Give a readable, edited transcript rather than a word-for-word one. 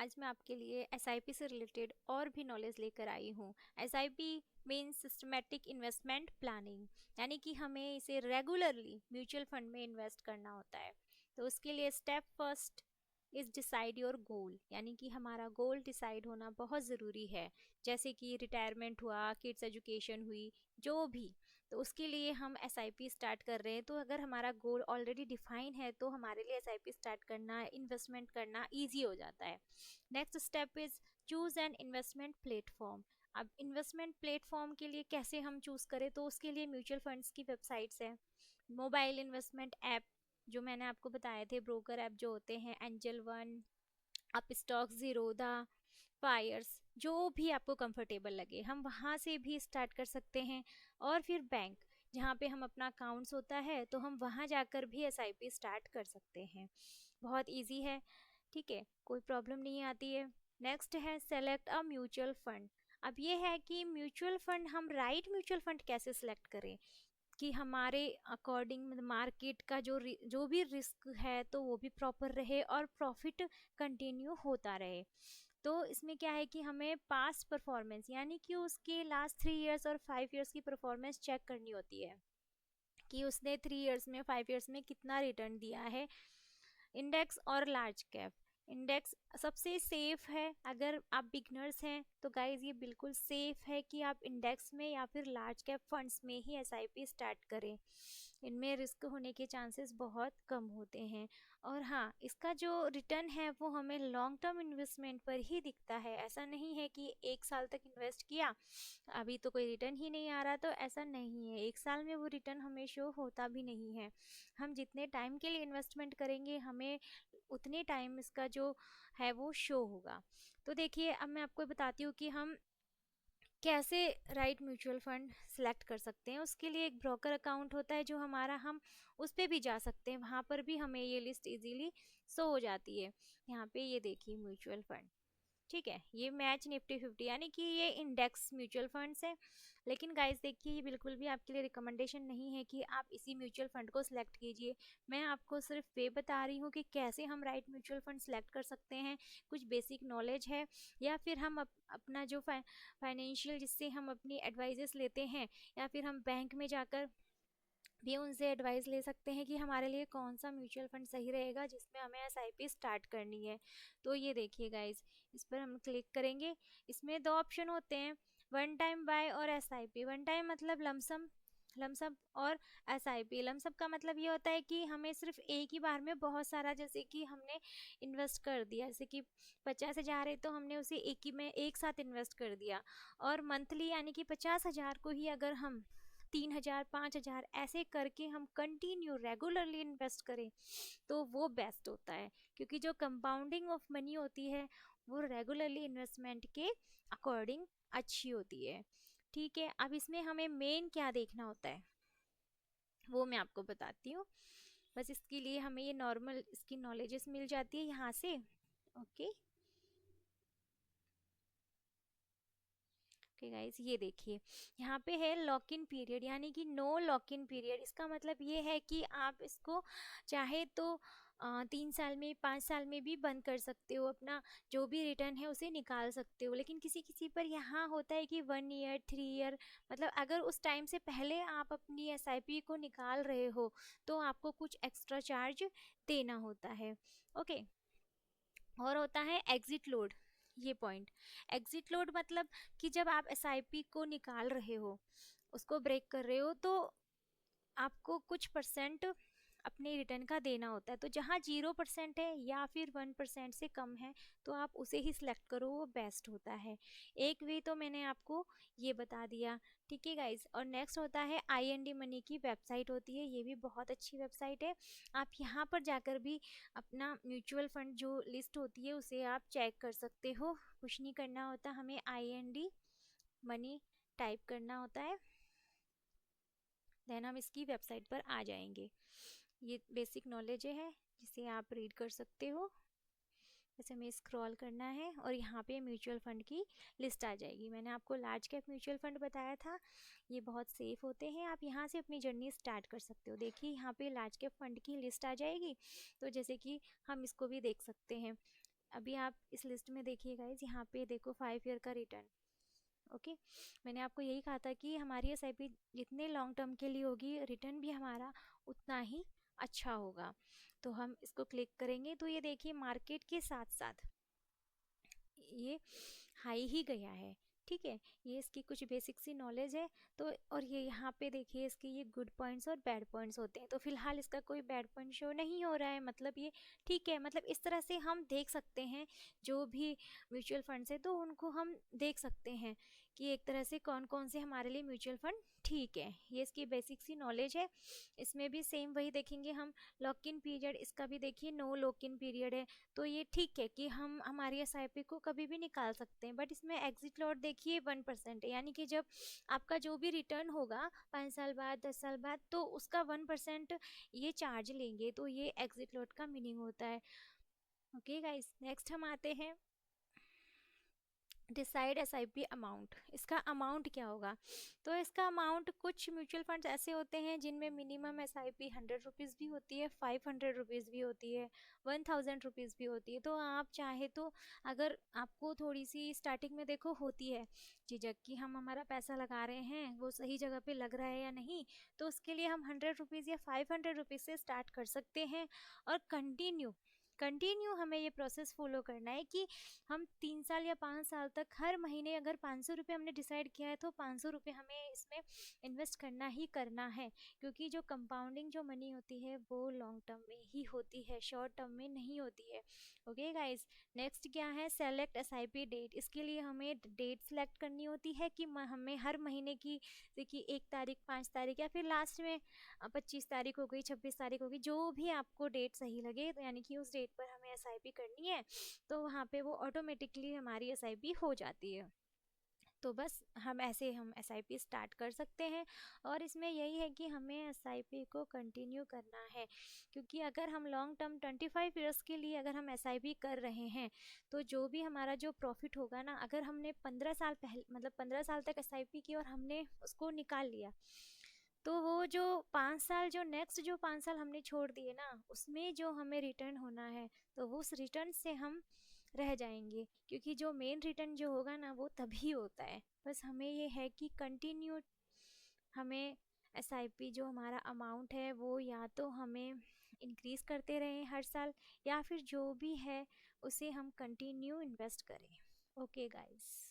आज मैं आपके लिए एसआईपी से रिलेटेड और भी नॉलेज लेकर आई हूँ। SIP means systematic investment planning, यानी कि हमें इसे रेगुलरली म्यूचुअल फंड में इन्वेस्ट करना होता है। तो उसके लिए step first is decide your goal, यानी कि हमारा गोल डिसाइड होना बहुत ज़रूरी है। जैसे कि रिटायरमेंट हुआ, किड्स एजुकेशन हुई, जो भी। तो उसके लिए हम एसआईपी स्टार्ट कर रहे हैं। तो अगर हमारा गोल ऑलरेडी डिफाइन है तो हमारे लिए एसआईपी स्टार्ट करना, इन्वेस्टमेंट करना ईजी हो जाता है। Next step is choose an investment platform. अब इन्वेस्टमेंट प्लेटफॉर्म के लिए कैसे हम चूज करें, तो उसके लिए म्यूचुअल फंड्स की वेबसाइट्स है, मोबाइल इन्वेस्टमेंट ऐप जो मैंने आपको बताए थे, ब्रोकर ऐप जो होते हैं, Angel One, Upstox, Zerodha, Fyers, जो भी आपको कंफर्टेबल लगे हम वहाँ से भी स्टार्ट कर सकते हैं। और फिर बैंक, जहाँ पे हम अपना अकाउंट्स होता है तो हम वहाँ जाकर भी एसआईपी स्टार्ट कर सकते हैं। बहुत इजी है, ठीक है, कोई प्रॉब्लम नहीं आती है। नेक्स्ट है सेलेक्ट अ म्यूचुअल फंड। अब ये है कि म्यूचुअल फंड, हम राइट म्यूचुअल फंड कैसे सिलेक्ट करें कि हमारे अकॉर्डिंग मार्केट का जो भी रिस्क है तो वो भी प्रॉपर रहे और प्रॉफिट कंटिन्यू होता रहे। तो इसमें क्या है कि हमें पास्ट परफॉर्मेंस, यानी कि उसके लास्ट 3 इयर्स और 5 इयर्स की परफॉर्मेंस चेक करनी होती है कि उसने 3 इयर्स में, 5 इयर्स में कितना रिटर्न दिया है। इंडेक्स और लार्ज कैप, इंडेक्स सबसे सेफ है। अगर आप बिगनर्स हैं तो गाइज ये बिल्कुल सेफ है कि आप इंडेक्स में या फिर लार्ज कैप फंड्स में ही एसआईपी स्टार्ट करें। इनमें रिस्क होने के चांसेस बहुत कम होते हैं। और हाँ, इसका जो रिटर्न है वो हमें लॉन्ग टर्म इन्वेस्टमेंट पर ही दिखता है। ऐसा नहीं है कि 1 साल तक इन्वेस्ट किया, अभी तो कोई रिटर्न ही नहीं आ रहा, तो ऐसा नहीं है। 1 साल में वो रिटर्न हमें शो होता भी नहीं है। हम जितने टाइम के लिए इन्वेस्टमेंट करेंगे हमें उतने टाइम इसका जो है वो शो होगा। तो देखिए, अब मैं आपको बताती हूँ कि हम कैसे राइट म्यूचुअल फंड सेलेक्ट कर सकते हैं। उसके लिए एक ब्रोकर अकाउंट होता है जो हमारा, हम उस पर भी जा सकते हैं, वहाँ पर भी हमें ये लिस्ट इजीली शो हो जाती है। यहाँ पे ये देखिए म्यूचुअल फंड, ठीक है, ये मैच निफ्टी 50, यानी कि ये इंडेक्स म्यूचुअल फंड्स है। लेकिन गाइस देखिए, ये बिल्कुल भी आपके लिए रिकमेंडेशन नहीं है कि आप इसी म्यूचुअल फंड को सिलेक्ट कीजिए। मैं आपको सिर्फ वे बता रही हूँ कि कैसे हम राइट म्यूचुअल फंड सिलेक्ट कर सकते हैं। कुछ बेसिक नॉलेज है, या फिर हम अपना जो फाइनेंशियल, जिससे हम अपनी एडवाइजेस लेते हैं, या फिर हम बैंक में जाकर भी उनसे एडवाइस ले सकते हैं कि हमारे लिए कौन सा म्यूचुअल फंड सही रहेगा जिसमें हमें एसआईपी स्टार्ट करनी है। तो ये देखिए गाइज, इस पर हम क्लिक करेंगे। इसमें दो ऑप्शन होते हैं, वन टाइम बाय और एसआईपी। वन टाइम मतलब लमसम, लमसम, और एसआईपी लमसम का मतलब ये होता है कि हमें सिर्फ एक ही बार में बहुत सारा, जैसे कि हमने इन्वेस्ट कर दिया, जैसे कि 50,000 है तो हमने उसे एक ही में एक साथ इन्वेस्ट कर दिया। और मंथली, यानी कि 50,000 को ही अगर हम 3,000, 5,000 ऐसे करके हम कंटिन्यू रेगुलरली इन्वेस्ट करें तो वो बेस्ट होता है, क्योंकि जो कंपाउंडिंग ऑफ मनी होती है वो रेगुलरली इन्वेस्टमेंट के अकॉर्डिंग अच्छी होती है। ठीक है, अब इसमें हमें मेन क्या देखना होता है वो मैं आपको बताती हूँ। बस इसके लिए हमें ये नॉर्मल इसकी नॉलेजेस मिल जाती है यहाँ से। ओके, ओके गाइस, ये देखिए यहाँ पे है लॉक इन पीरियड, यानी कि नो लॉक इन पीरियड। इसका मतलब ये है कि आप इसको चाहे तो 3 साल में, 5 साल में भी बंद कर सकते हो, अपना जो भी रिटर्न है उसे निकाल सकते हो। लेकिन किसी किसी पर यहाँ होता है कि 1 ईयर, 3 ईयर, मतलब अगर उस टाइम से पहले आप अपनी एसआईपी को निकाल रहे हो तो आपको कुछ एक्स्ट्रा चार्ज देना होता है। ओके, और होता है एग्जिट लोड। ये पॉइंट, एग्जिट लोड मतलब कि जब आप एसआईपी को निकाल रहे हो, उसको ब्रेक कर रहे हो, तो आपको कुछ परसेंट अपने रिटर्न का देना होता है। तो जहाँ 0% है या फिर 1% से कम है तो आप उसे ही सिलेक्ट करो, वो बेस्ट होता है। एक वे तो मैंने आपको ये बता दिया, ठीक है गाइज। और नेक्स्ट होता है आईएनडी मनी की वेबसाइट होती है, ये भी बहुत अच्छी वेबसाइट है। आप यहाँ पर जाकर भी अपना म्यूचुअल फंड जो लिस्ट होती है उसे आप चेक कर सकते हो। कुछ नहीं करना होता, हमें आईएनडी मनी टाइप करना होता है, देन हम इसकी वेबसाइट पर आ जाएंगे। ये बेसिक नॉलेज है जिसे आप रीड कर सकते हो। जैसे हमें स्क्रॉल करना है और यहाँ पे म्यूचुअल फंड की लिस्ट आ जाएगी। मैंने आपको लार्ज कैप म्यूचुअल फंड बताया था, ये बहुत सेफ होते हैं। आप यहाँ से अपनी जर्नी स्टार्ट कर सकते हो। देखिए यहाँ पे लार्ज कैप फंड की लिस्ट आ जाएगी, तो जैसे कि हम इसको भी देख सकते हैं। अभी आप इस लिस्ट में देखिए गाइज, यहाँ पे देखो 5 ईयर का रिटर्न। ओके, मैंने आपको यही कहा था कि हमारी एसआईपी जितने लॉन्ग टर्म के लिए होगी, रिटर्न भी हमारा उतना ही अच्छा होगा। तो हम इसको क्लिक करेंगे तो ये देखिए मार्केट के साथ साथ ये हाई ही गया है। ठीक है, ये इसकी कुछ बेसिक सी नॉलेज है। तो और ये यहाँ पे देखिए इसके ये गुड पॉइंट्स और बैड पॉइंट्स होते हैं। तो फिलहाल इसका कोई बैड पॉइंट शो नहीं हो रहा है, मतलब ये ठीक है। मतलब इस तरह से हम देख सकते हैं जो भी म्यूचुअल फंड्स है, तो उनको हम देख सकते हैं कि एक तरह से कौन कौन से हमारे लिए म्यूचुअल फंड ठीक है। ये इसकी बेसिक सी नॉलेज है। इसमें भी सेम वही देखेंगे हम। लॉक इन पीरियड, इसका भी देखिए नो लॉक इन पीरियड है। तो ये ठीक है कि हम हमारी एसआईपी को कभी भी निकाल सकते हैं। बट इसमें एग्जिट लॉट देखिए 1% है, यानी कि जब आपका जो भी रिटर्न होगा 5 साल बाद 10 साल बाद, तो उसका 1% ये चार्ज लेंगे। तो ये एग्जिट लॉट का मीनिंग होता है। ओके गाइस, नेक्स्ट हम आते हैं डिसाइड एसआईपी अमाउंट। इसका अमाउंट क्या होगा? तो इसका अमाउंट, कुछ म्यूचुअल फंड्स ऐसे होते हैं जिनमें मिनिमम एसआईपी 100 रुपीज़ भी होती है, 500 रुपीज़ भी होती है, 1000 रुपीज़ भी होती है। तो आप चाहे तो, अगर आपको थोड़ी सी स्टार्टिंग में देखो होती है झिझक कि हम हमारा पैसा लगा रहे हैं वो सही जगह पे लग रहा है या नहीं, तो उसके लिए हम 100 रुपीज़ या 500 रुपीज़ से स्टार्ट कर सकते हैं। और कंटिन्यू हमें ये प्रोसेस फॉलो करना है कि हम 3 साल या 5 साल तक हर महीने, अगर 500 रुपये हमने डिसाइड किया है तो 500 रुपये हमें इसमें इन्वेस्ट करना ही करना है। क्योंकि जो कंपाउंडिंग जो मनी होती है वो लॉन्ग टर्म में ही होती है, शॉर्ट टर्म में नहीं होती है। ओके गाइज, नेक्स्ट क्या है? Select SIP date. इसके लिए हमें डेट सेलेक्ट करनी होती है कि हमें हर महीने की, देखिए 1 तारीख, 5 तारीख, या फिर लास्ट में 25 तारीख हो गई, 26 तारीख हो गई, जो भी आपको डेट सही लगे, तो यानी कि उस डेट पर हमें एसआईपी करनी है। तो वहाँ पे वो ऑटोमेटिकली हमारी एसआईपी हो जाती है। तो बस हम एसआईपी स्टार्ट कर सकते हैं। और इसमें यही है कि हमें एसआईपी को कंटिन्यू करना है। क्योंकि अगर हम लॉन्ग टर्म 25 ईयर्स के लिए अगर हम एसआईपी कर रहे हैं, तो जो भी हमारा जो प्रॉफिट होगा ना, अगर हमने 15 साल पहले, मतलब 15 साल तक एसआईपी की और हमने उसको निकाल लिया, तो वो जो 5 साल, जो नेक्स्ट जो 5 साल हमने छोड़ दिए ना, उसमें जो हमें रिटर्न होना है, तो वो उस रिटर्न से हम रह जाएंगे। क्योंकि जो मेन रिटर्न जो होगा ना वो तभी होता है। बस हमें ये है कि कंटिन्यू हमें एसआईपी जो हमारा अमाउंट है वो या तो हमें इंक्रीज़ करते रहें हर साल, या फिर जो भी है उसे हम कंटिन्यू इन्वेस्ट करें। Okay guys.